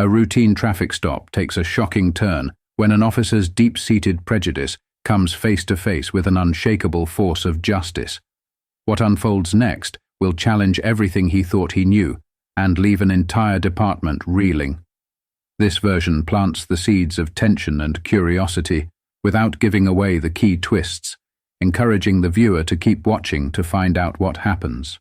A routine traffic stop takes a shocking turn when an officer's deep-seated prejudice comes face to face with an unshakable force of justice. What unfolds next will challenge everything he thought he knew and leave an entire department reeling. This version plants the seeds of tension and curiosity without giving away the key twists, encouraging the viewer to keep watching to find out what happens.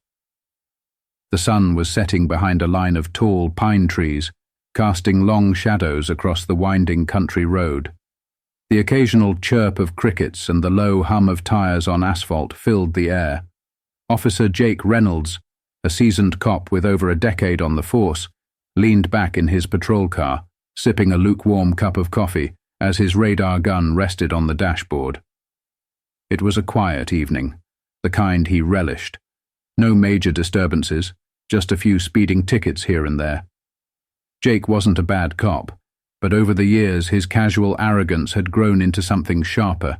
The sun was setting behind a line of tall pine trees, casting long shadows across the winding country road. The occasional chirp of crickets and the low hum of tires on asphalt filled the air. Officer Jake Reynolds, a seasoned cop with over a decade on the force, leaned back in his patrol car, sipping a lukewarm cup of coffee as his radar gun rested on the dashboard. It was a quiet evening, the kind he relished. No major disturbances, just a few speeding tickets here and there. Jake wasn't a bad cop, but over the years his casual arrogance had grown into something sharper.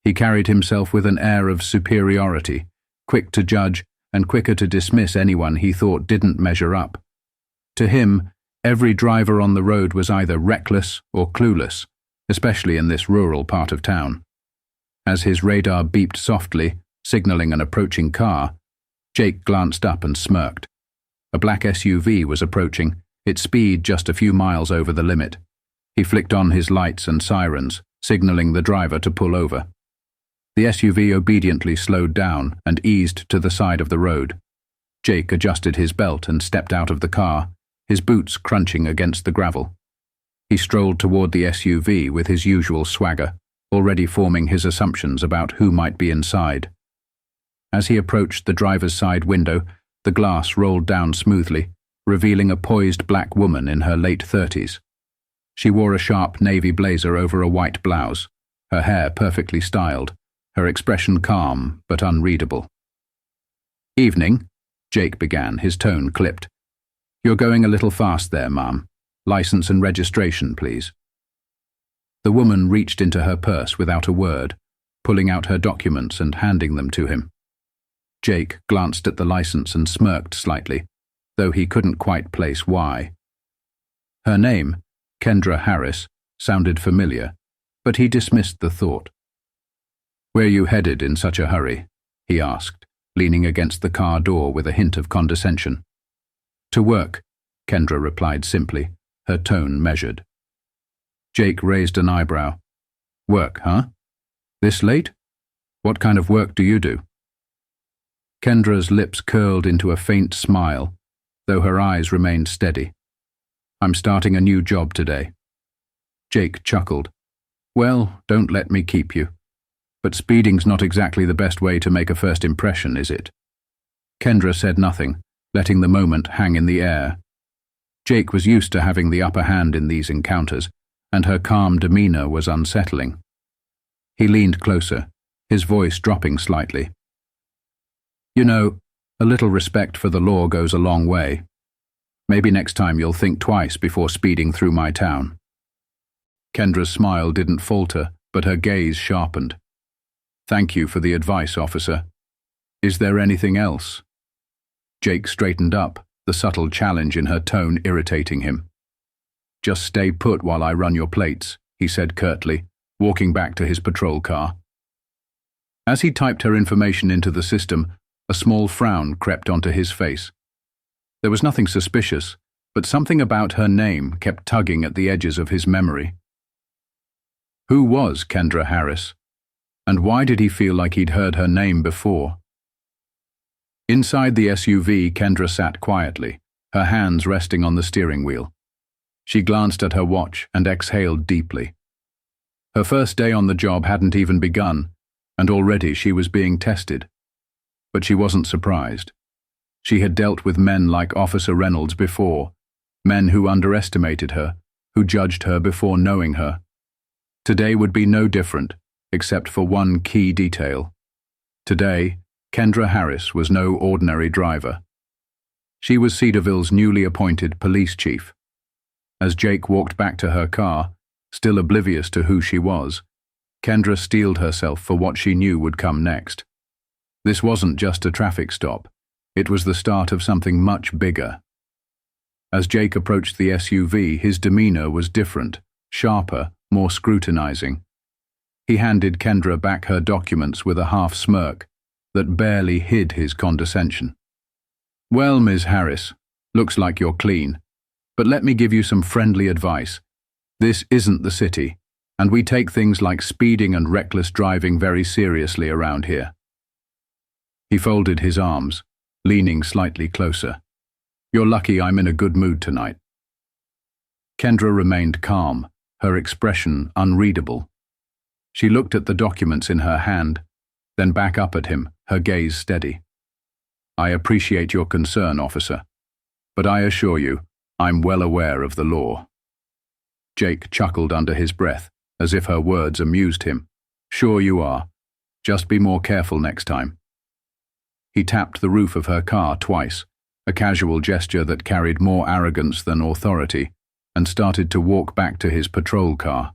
He carried himself with an air of superiority, quick to judge and quicker to dismiss anyone he thought didn't measure up. To him, every driver on the road was either reckless or clueless, especially in this rural part of town. As his radar beeped softly, signaling an approaching car, Jake glanced up and smirked. A black SUV was approaching, its speed just a few miles over the limit. He flicked on his lights and sirens, signaling the driver to pull over. The SUV obediently slowed down and eased to the side of the road. Jake adjusted his belt and stepped out of the car, his boots crunching against the gravel. He strolled toward the SUV with his usual swagger, already forming his assumptions about who might be inside. As he approached the driver's side window, the glass rolled down smoothly, revealing a poised black woman in her late 30s. She wore a sharp navy blazer over a white blouse, her hair perfectly styled, her expression calm but unreadable. "Evening," Jake began, his tone clipped. "You're going a little fast there, ma'am. License and registration, please." The woman reached into her purse without a word, pulling out her documents and handing them to him. Jake glanced at the license and smirked slightly, though he couldn't quite place why. Her name, Kendra Harris, sounded familiar, but he dismissed the thought. "Where you headed in such a hurry?" he asked, leaning against the car door with a hint of condescension. "To work," Kendra replied simply, her tone measured. Jake raised an eyebrow. "Work, huh? This late? What kind of work do you do?" Kendra's lips curled into a faint smile, though her eyes remained steady. "I'm starting a new job today." Jake chuckled. "Well, don't let me keep you. But speeding's not exactly the best way to make a first impression, is it?" Kendra said nothing, letting the moment hang in the air. Jake was used to having the upper hand in these encounters, and her calm demeanor was unsettling. He leaned closer, his voice dropping slightly. "You know, a little respect for the law goes a long way. Maybe next time you'll think twice before speeding through my town." Kendra's smile didn't falter, but her gaze sharpened. "Thank you for the advice, officer. Is there anything else?" Jake straightened up, the subtle challenge in her tone irritating him. "Just stay put while I run your plates," he said curtly, walking back to his patrol car. As he typed her information into the system, a small frown crept onto his face. There was nothing suspicious, but something about her name kept tugging at the edges of his memory. Who was Kendra Harris? And why did he feel like he'd heard her name before? Inside the SUV, Kendra sat quietly, her hands resting on the steering wheel. She glanced at her watch and exhaled deeply. Her first day on the job hadn't even begun, and already she was being tested. But she wasn't surprised. She had dealt with men like Officer Reynolds before, men who underestimated her, who judged her before knowing her. Today would be no different, except for one key detail. Today, Kendra Harris was no ordinary driver. She was Cedarville's newly appointed police chief. As Jake walked back to her car, still oblivious to who she was, Kendra steeled herself for what she knew would come next. This wasn't just a traffic stop. It was the start of something much bigger. As Jake approached the SUV, his demeanor was different, sharper, more scrutinizing. He handed Kendra back her documents with a half smirk that barely hid his condescension. "Well, Ms. Harris, looks like you're clean, but let me give you some friendly advice. This isn't the city, and we take things like speeding and reckless driving very seriously around here." He folded his arms, leaning slightly closer. "You're lucky I'm in a good mood tonight." Kendra remained calm, her expression unreadable. She looked at the documents in her hand, then back up at him, her gaze steady. "I appreciate your concern, officer, but I assure you, I'm well aware of the law." Jake chuckled under his breath, as if her words amused him. "Sure you are. Just be more careful next time." He tapped the roof of her car twice, a casual gesture that carried more arrogance than authority, and started to walk back to his patrol car.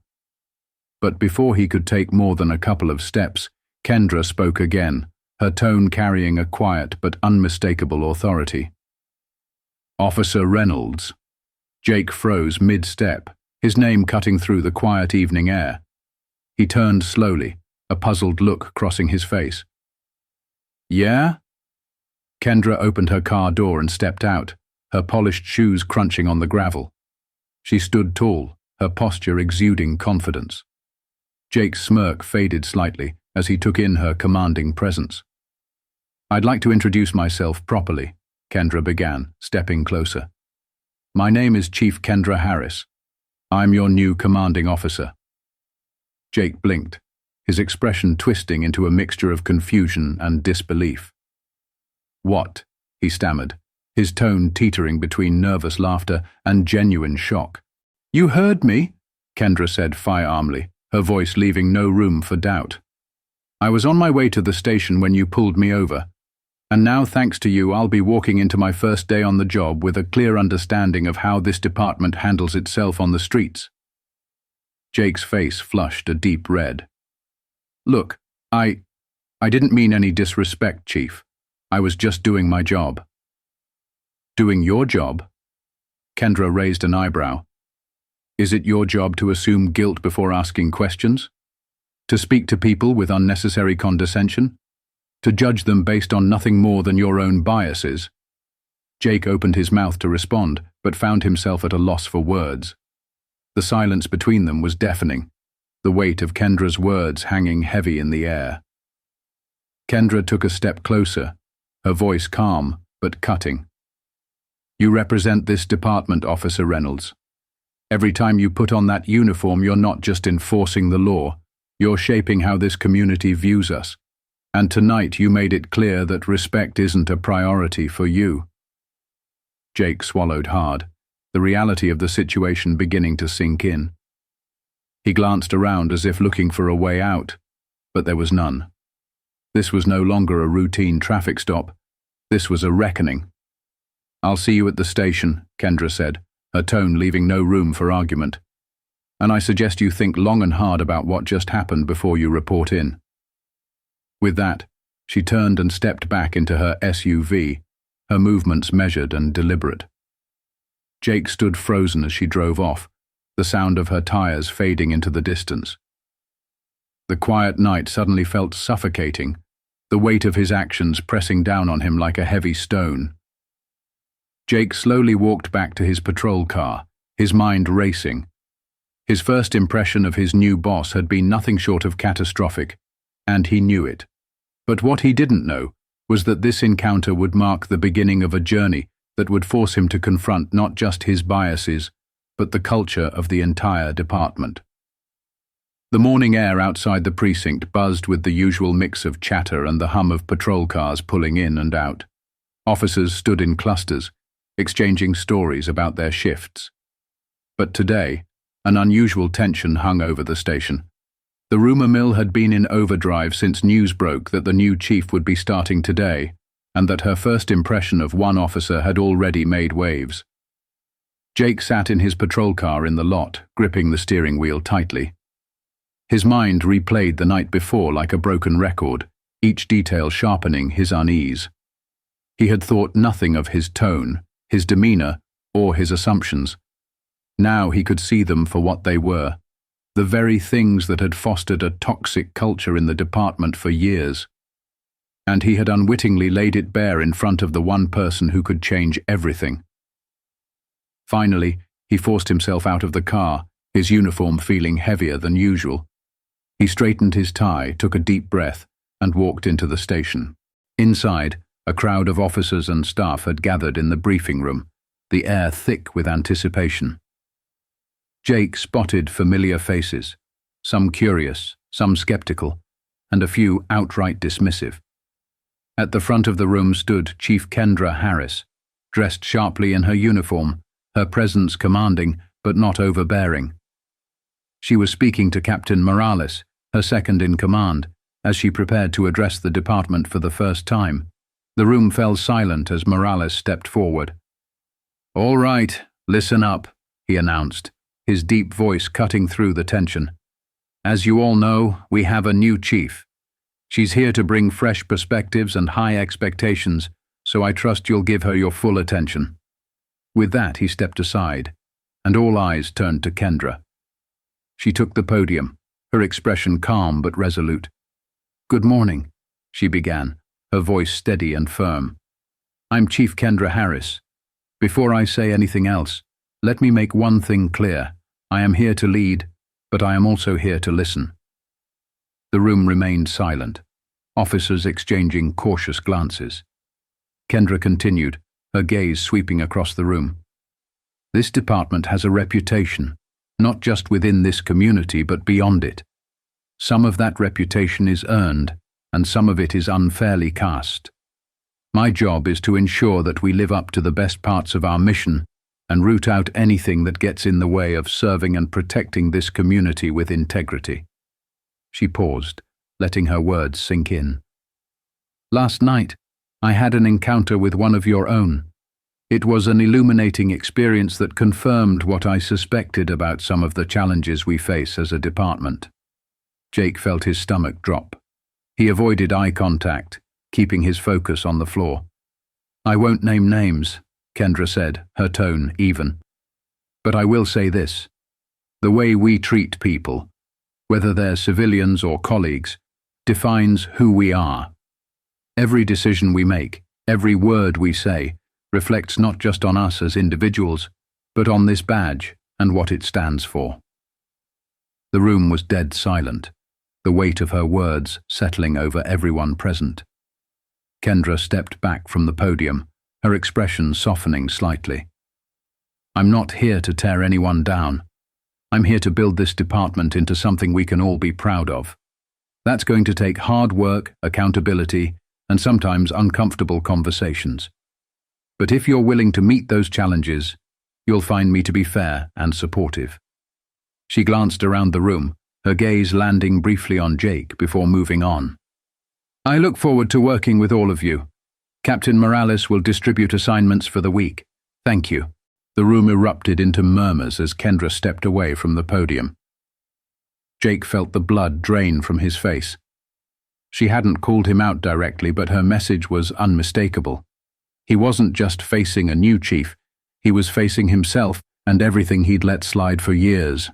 But before he could take more than a couple of steps, Kendra spoke again, her tone carrying a quiet but unmistakable authority. "Officer Reynolds." Jake froze mid-step, his name cutting through the quiet evening air. He turned slowly, a puzzled look crossing his face. "Yeah?" Kendra opened her car door and stepped out, her polished shoes crunching on the gravel. She stood tall, her posture exuding confidence. Jake's smirk faded slightly as he took in her commanding presence. "I'd like to introduce myself properly," Kendra began, stepping closer. "My name is Chief Kendra Harris. I'm your new commanding officer." Jake blinked, his expression twisting into a mixture of confusion and disbelief. "What?" he stammered, his tone teetering between nervous laughter and genuine shock. "You heard me," Kendra said firearmly, her voice leaving no room for doubt. "I was on my way to the station when you pulled me over, and now thanks to you I'll be walking into my first day on the job with a clear understanding of how this department handles itself on the streets." Jake's face flushed a deep red. "Look, I didn't mean any disrespect, Chief. I was just doing my job." "Doing your job?" Kendra raised an eyebrow. "Is it your job to assume guilt before asking questions? To speak to people with unnecessary condescension? To judge them based on nothing more than your own biases?" Jake opened his mouth to respond, but found himself at a loss for words. The silence between them was deafening, the weight of Kendra's words hanging heavy in the air. Kendra took a step closer, her voice calm but cutting. "You represent this department, Officer Reynolds. Every time you put on that uniform, you're not just enforcing the law, you're shaping how this community views us. And tonight you made it clear that respect isn't a priority for you." Jake swallowed hard, the reality of the situation beginning to sink in. He glanced around as if looking for a way out, but there was none. This was no longer a routine traffic stop. This was a reckoning. "I'll see you at the station," Kendra said, her tone leaving no room for argument. "And I suggest you think long and hard about what just happened before you report in." With that, she turned and stepped back into her SUV, her movements measured and deliberate. Jake stood frozen as she drove off, the sound of her tires fading into the distance. The quiet night suddenly felt suffocating, the weight of his actions pressing down on him like a heavy stone. Jake slowly walked back to his patrol car, his mind racing. His first impression of his new boss had been nothing short of catastrophic, and he knew it. But what he didn't know was that this encounter would mark the beginning of a journey that would force him to confront not just his biases, but the culture of the entire department. The morning air outside the precinct buzzed with the usual mix of chatter and the hum of patrol cars pulling in and out. Officers stood in clusters, exchanging stories about their shifts. But today, an unusual tension hung over the station. The rumor mill had been in overdrive since news broke that the new chief would be starting today, and that her first impression of one officer had already made waves. Jake sat in his patrol car in the lot, gripping the steering wheel tightly. His mind replayed the night before like a broken record, each detail sharpening his unease. He had thought nothing of his tone, his demeanor, or his assumptions. Now he could see them for what they were, the very things that had fostered a toxic culture in the department for years. And he had unwittingly laid it bare in front of the one person who could change everything. Finally, he forced himself out of the car, his uniform feeling heavier than usual. He straightened his tie, took a deep breath, and walked into the station. Inside, a crowd of officers and staff had gathered in the briefing room, the air thick with anticipation. Jake spotted familiar faces, some curious, some skeptical, and a few outright dismissive. At the front of the room stood Chief Kendra Harris, dressed sharply in her uniform, her presence commanding but not overbearing. She was speaking to Captain Morales, her second in command, as she prepared to address the department for the first time. The room fell silent as Morales stepped forward. "All right, listen up," he announced, his deep voice cutting through the tension. "As you all know, we have a new chief. She's here to bring fresh perspectives and high expectations, so I trust you'll give her your full attention." With that, he stepped aside, and all eyes turned to Kendra. She took the podium, her expression calm but resolute. "Good morning," she began, her voice steady and firm. "I'm Chief Kendra Harris. Before I say anything else, let me make one thing clear. I am here to lead, but I am also here to listen." The room remained silent, officers exchanging cautious glances. Kendra continued, her gaze sweeping across the room. "This department has a reputation, not just within this community but beyond it. Some of that reputation is earned, and some of it is unfairly cast. My job is to ensure that we live up to the best parts of our mission and root out anything that gets in the way of serving and protecting this community with integrity." She paused, letting her words sink in. "Last night, I had an encounter with one of your own. It was an illuminating experience that confirmed what I suspected about some of the challenges we face as a department." Jake felt his stomach drop. He avoided eye contact, keeping his focus on the floor. "I won't name names," Kendra said, her tone even. "But I will say this. The way we treat people, whether they're civilians or colleagues, defines who we are. Every decision we make, every word we say, reflects not just on us as individuals, but on this badge and what it stands for." The room was dead silent, the weight of her words settling over everyone present. Kendra stepped back from the podium, her expression softening slightly. "I'm not here to tear anyone down. I'm here to build this department into something we can all be proud of. That's going to take hard work, accountability, and sometimes uncomfortable conversations. But if you're willing to meet those challenges, you'll find me to be fair and supportive." She glanced around the room, her gaze landing briefly on Jake before moving on. "I look forward to working with all of you. Captain Morales will distribute assignments for the week. Thank you." The room erupted into murmurs as Kendra stepped away from the podium. Jake felt the blood drain from his face. She hadn't called him out directly, but her message was unmistakable. He wasn't just facing a new chief, he was facing himself and everything he'd let slide for years.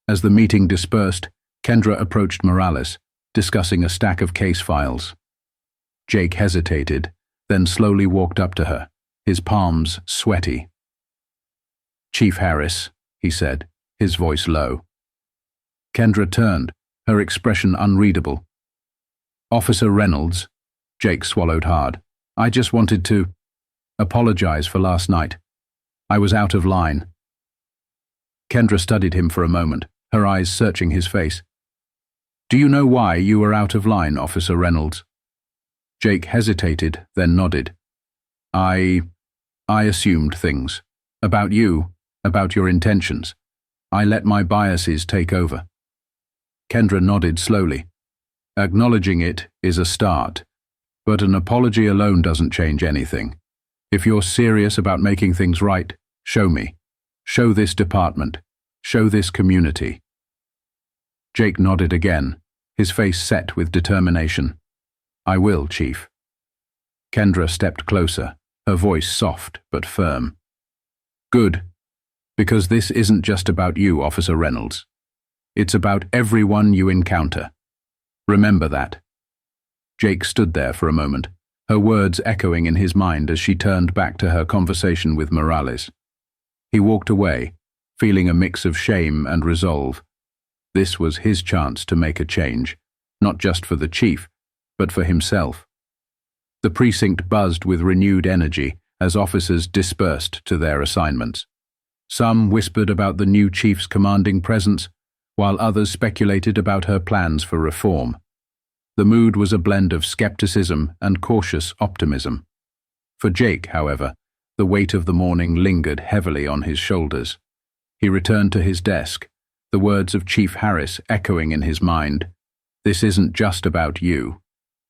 As the meeting dispersed, Kendra approached Morales, discussing a stack of case files. Jake hesitated, then slowly walked up to her, his palms sweaty. "Chief Harris," he said, his voice low. Kendra turned, her expression unreadable. "Officer Reynolds," Jake swallowed hard. "I just wanted to apologize for last night. I was out of line." Kendra studied him for a moment, her eyes searching his face. "Do you know why you were out of line, Officer Reynolds?" Jake hesitated, then nodded. I assumed things. About you, about your intentions. I let my biases take over." Kendra nodded slowly. "Acknowledging it is a start, but an apology alone doesn't change anything. If you're serious about making things right, show me. Show this department. Show this community." Jake nodded again, his face set with determination. "I will, Chief." Kendra stepped closer, her voice soft but firm. Good, because this isn't just about you, Officer Reynolds. It's about everyone you encounter. Remember that. Jake stood there for a moment, her words echoing in his mind as she turned back to her conversation with Morales. He walked away, feeling a mix of shame and resolve. This was his chance to make a change, not just for the chief, but for himself. The precinct buzzed with renewed energy as officers dispersed to their assignments. Some whispered about the new chief's commanding presence, while others speculated about her plans for reform. The mood was a blend of skepticism and cautious optimism. For Jake, however, the weight of the morning lingered heavily on his shoulders. He returned to his desk, the words of Chief Harris echoing in his mind. This isn't just about you.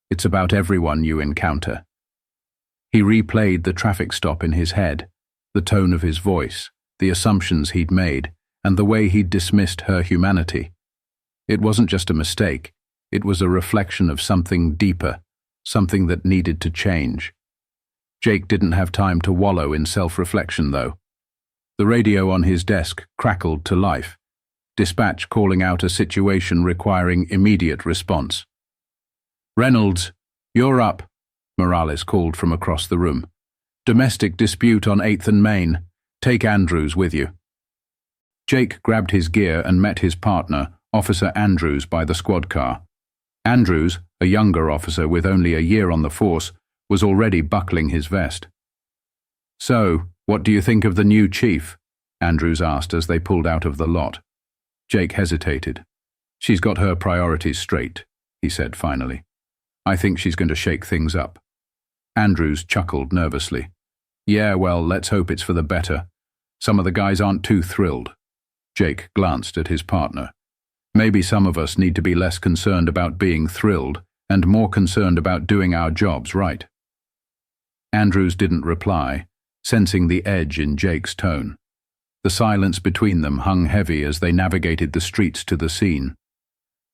It's about everyone you encounter. He replayed the traffic stop in his head, the tone of his voice, the assumptions he'd made, and the way he'd dismissed her humanity. It wasn't just a mistake. It was a reflection of something deeper, something that needed to change. Jake didn't have time to wallow in self-reflection, though. The radio on his desk crackled to life, dispatch calling out a situation requiring immediate response. "Reynolds, you're up," Morales called from across the room. "Domestic dispute on 8th and Main. Take Andrews with you." Jake grabbed his gear and met his partner, Officer Andrews, by the squad car. Andrews, a younger officer with only a year on the force, was already buckling his vest. "So, what do you think of the new chief?" Andrews asked as they pulled out of the lot. Jake hesitated. "She's got her priorities straight," he said finally. "I think she's going to shake things up." Andrews chuckled nervously. "Yeah, well, let's hope it's for the better. Some of the guys aren't too thrilled." Jake glanced at his partner. "Maybe some of us need to be less concerned about being thrilled and more concerned about doing our jobs right." Andrews didn't reply, sensing the edge in Jake's tone. The silence between them hung heavy as they navigated the streets to the scene.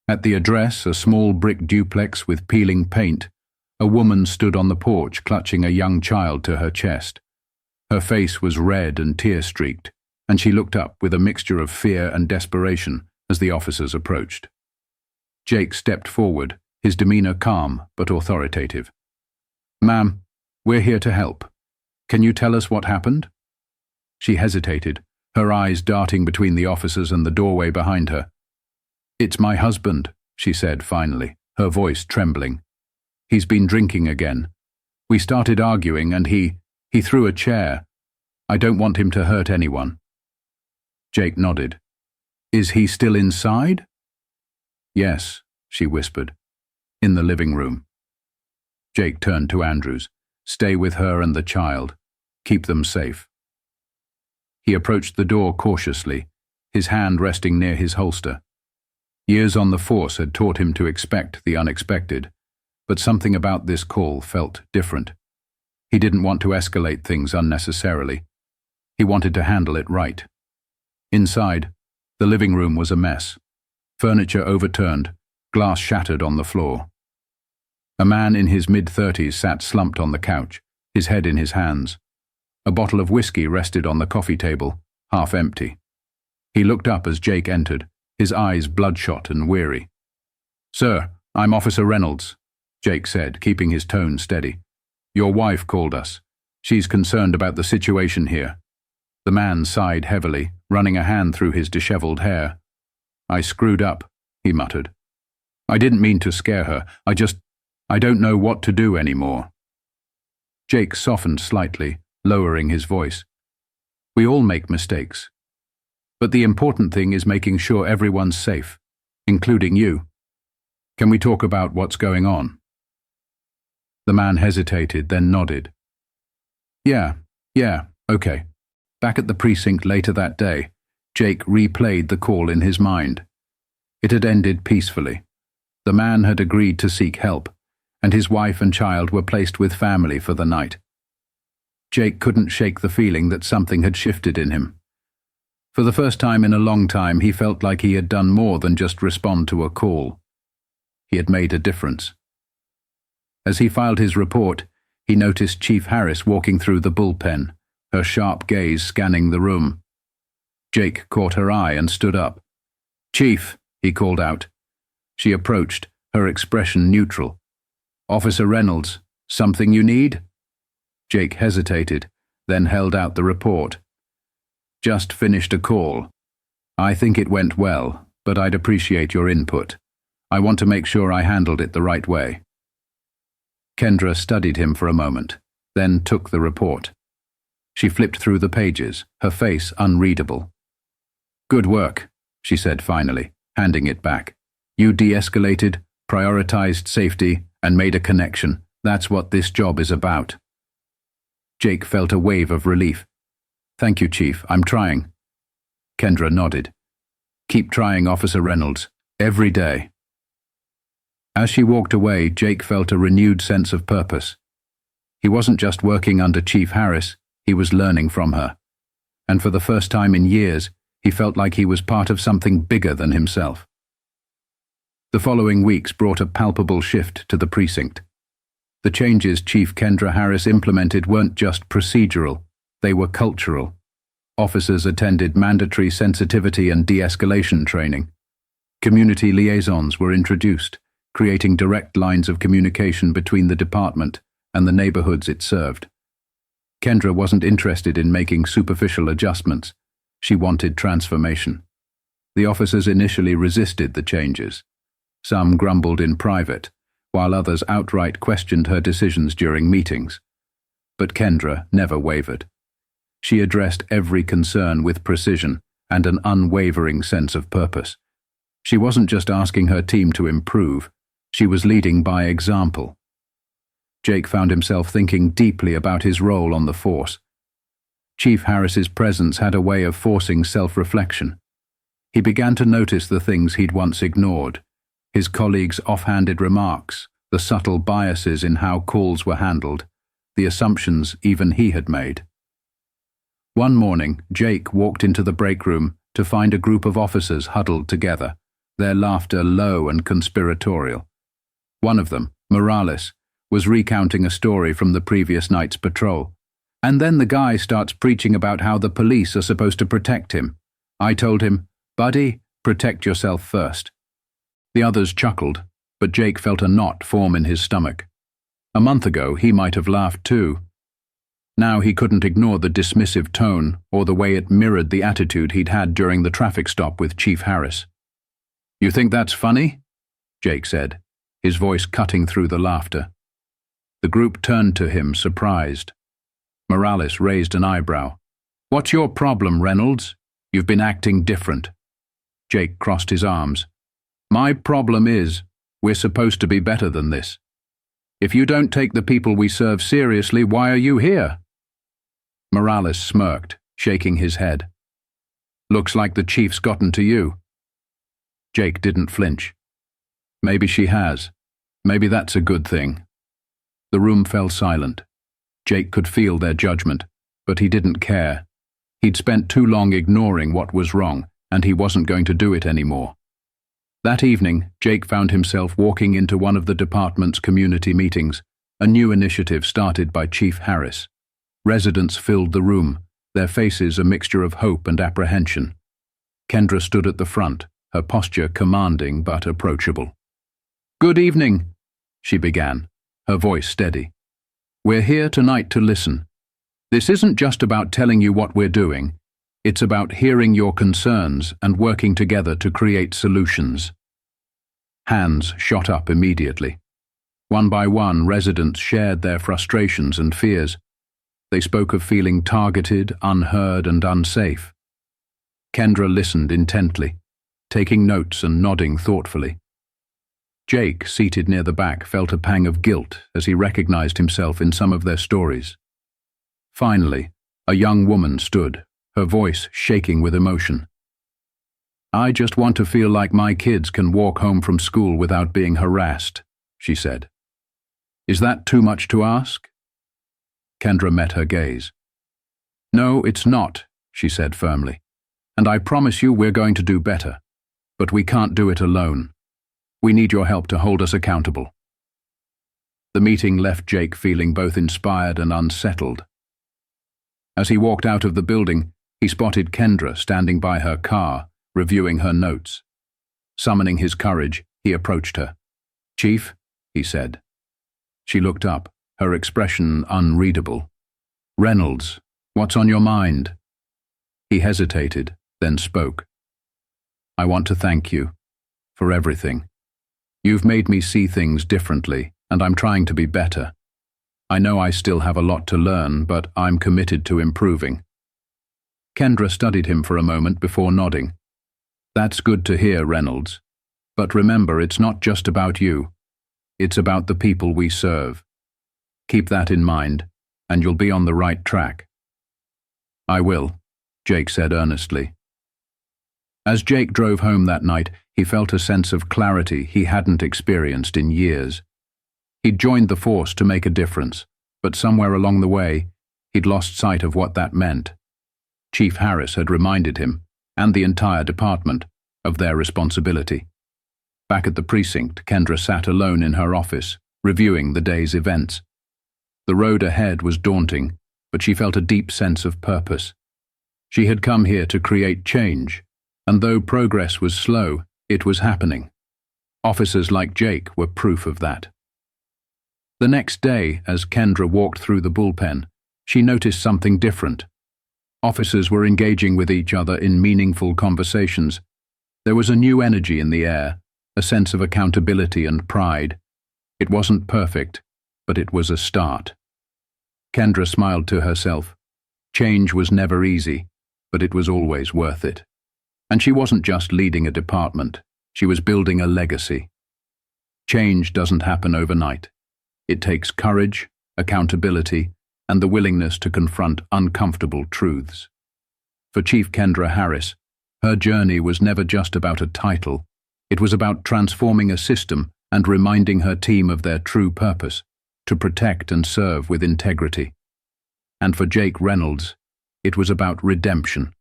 At the address, a small brick duplex with peeling paint, a woman stood on the porch clutching a young child to her chest. Her face was red and tear-streaked, and she looked up with a mixture of fear and desperation as the officers approached. Jake stepped forward, his demeanor calm but authoritative. "Ma'am, we're here to help. Can you tell us what happened?" She hesitated, her eyes darting between the officers and the doorway behind her. "It's my husband," she said finally, her voice trembling. "He's been drinking again. We started arguing and he threw a chair. I don't want him to hurt anyone." Jake nodded. "Is he still inside?" "Yes," she whispered. "In the living room." Jake turned to Andrews. "Stay with her and the child. Keep them safe." He approached the door cautiously, his hand resting near his holster. Years on the force had taught him to expect the unexpected, but something about this call felt different. He didn't want to escalate things unnecessarily. He wanted to handle it right. Inside, the living room was a mess. Furniture overturned, glass shattered on the floor. A man in his mid-30s sat slumped on the couch, his head in his hands. A bottle of whiskey rested on the coffee table, half empty. He looked up as Jake entered, his eyes bloodshot and weary. "Sir, I'm Officer Reynolds," Jake said, keeping his tone steady. "Your wife called us. She's concerned about the situation here." The man sighed heavily, running a hand through his disheveled hair. "I screwed up," he muttered. "I didn't mean to scare her. I don't know what to do anymore." Jake softened slightly, lowering his voice. "We all make mistakes. But the important thing is making sure everyone's safe, including you. Can we talk about what's going on?" The man hesitated, then nodded. Yeah, okay." Back at the precinct later that day, Jake replayed the call in his mind. It had ended peacefully. The man had agreed to seek help, and his wife and child were placed with family for the night. Jake couldn't shake the feeling that something had shifted in him. For the first time in a long time, he felt like he had done more than just respond to a call. He had made a difference. As he filed his report, he noticed Chief Harris walking through the bullpen, her sharp gaze scanning the room. Jake caught her eye and stood up. "Chief," he called out. She approached, her expression neutral. "Officer Reynolds, something you need?" Jake hesitated, then held out the report. "Just finished a call. I think it went well, but I'd appreciate your input. I want to make sure I handled it the right way." Kendra studied him for a moment, then took the report. She flipped through the pages, her face unreadable. "Good work," she said finally, handing it back. "You de-escalated, prioritized safety, and made a connection. That's what this job is about." Jake felt a wave of relief. "Thank you, Chief. I'm trying." Kendra nodded. "Keep trying, Officer Reynolds. Every day." As she walked away, Jake felt a renewed sense of purpose. He wasn't just working under Chief Harris, he was learning from her. And for the first time in years, he felt like he was part of something bigger than himself. The following weeks brought a palpable shift to the precinct. The changes Chief Kendra Harris implemented weren't just procedural, they were cultural. Officers attended mandatory sensitivity and de-escalation training. Community liaisons were introduced, creating direct lines of communication between the department and the neighborhoods it served. Kendra wasn't interested in making superficial adjustments. She wanted transformation. The officers initially resisted the changes. Some grumbled in private, while others outright questioned her decisions during meetings. But Kendra never wavered. She addressed every concern with precision and an unwavering sense of purpose. She wasn't just asking her team to improve, she was leading by example. Jake found himself thinking deeply about his role on the force. Chief Harris's presence had a way of forcing self-reflection. He began to notice the things he'd once ignored, his colleagues' offhanded remarks, the subtle biases in how calls were handled, the assumptions even he had made. One morning, Jake walked into the break room to find a group of officers huddled together, their laughter low and conspiratorial. One of them, Morales, was recounting a story from the previous night's patrol. "And then the guy starts preaching about how the police are supposed to protect him. I told him, 'Buddy, protect yourself first.'" The others chuckled, but Jake felt a knot form in his stomach. A month ago, he might have laughed too. Now he couldn't ignore the dismissive tone or the way it mirrored the attitude he'd had during the traffic stop with Chief Harris. "You think that's funny?" Jake said, his voice cutting through the laughter. The group turned to him, surprised. Morales raised an eyebrow. "What's your problem, Reynolds? You've been acting different." Jake crossed his arms. "My problem is, we're supposed to be better than this. If you don't take the people we serve seriously, why are you here?" Morales smirked, shaking his head. "Looks like the chief's gotten to you." Jake didn't flinch. "Maybe she has. Maybe that's a good thing." The room fell silent. Jake could feel their judgment, but he didn't care. He'd spent too long ignoring what was wrong, and he wasn't going to do it anymore. That evening, Jake found himself walking into one of the department's community meetings, a new initiative started by Chief Harris. Residents filled the room, their faces a mixture of hope and apprehension. Kendra stood at the front, her posture commanding but approachable. "Good evening," she began, her voice steady. "We're here tonight to listen. This isn't just about telling you what we're doing. It's about hearing your concerns and working together to create solutions." Hands shot up immediately. One by one, residents shared their frustrations and fears. They spoke of feeling targeted, unheard, and unsafe. Kendra listened intently, taking notes and nodding thoughtfully. Jake, seated near the back, felt a pang of guilt as he recognized himself in some of their stories. Finally, a young woman stood, her voice shaking with emotion. "I just want to feel like my kids can walk home from school without being harassed," she said. "Is that too much to ask?" Kendra met her gaze. "No, it's not," she said firmly. "And I promise you we're going to do better. But we can't do it alone. We need your help to hold us accountable." The meeting left Jake feeling both inspired and unsettled. As he walked out of the building, he spotted Kendra standing by her car, reviewing her notes. Summoning his courage, he approached her. "Chief," he said. She looked up, her expression unreadable. "Reynolds, what's on your mind?" He hesitated, then spoke. "I want to thank you for everything. You've made me see things differently, and I'm trying to be better. I know I still have a lot to learn, but I'm committed to improving." Kendra studied him for a moment before nodding. "That's good to hear, Reynolds. But remember, it's not just about you. It's about the people we serve. Keep that in mind, and you'll be on the right track." "I will," Jake said earnestly. As Jake drove home that night, he felt a sense of clarity he hadn't experienced in years. He'd joined the force to make a difference, but somewhere along the way, he'd lost sight of what that meant. Chief Harris had reminded him, and the entire department, of their responsibility. Back at the precinct, Kendra sat alone in her office, reviewing the day's events. The road ahead was daunting, but she felt a deep sense of purpose. She had come here to create change, and though progress was slow, it was happening. Officers like Jake were proof of that. The next day, as Kendra walked through the bullpen, she noticed something different. Officers were engaging with each other in meaningful conversations. There was a new energy in the air, a sense of accountability and pride. It wasn't perfect, but it was a start. Kendra smiled to herself. Change was never easy, but it was always worth it. And she wasn't just leading a department, she was building a legacy. Change doesn't happen overnight. It takes courage, accountability, and the willingness to confront uncomfortable truths. For Chief Kendra Harris, her journey was never just about a title. It was about transforming a system and reminding her team of their true purpose, to protect and serve with integrity. And for Jake Reynolds, it was about redemption,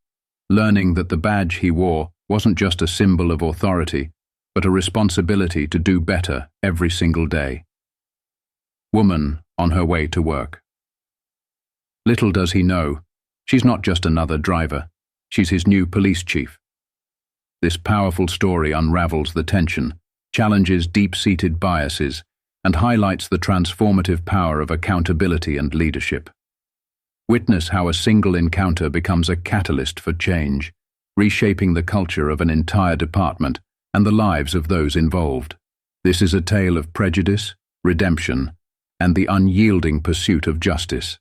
learning that the badge he wore wasn't just a symbol of authority, but a responsibility to do better every single day. Woman on her way to work. Little does he know, she's not just another driver, she's his new police chief. This powerful story unravels the tension, challenges deep-seated biases, and highlights the transformative power of accountability and leadership. Witness how a single encounter becomes a catalyst for change, reshaping the culture of an entire department and the lives of those involved. This is a tale of prejudice, redemption, and the unyielding pursuit of justice.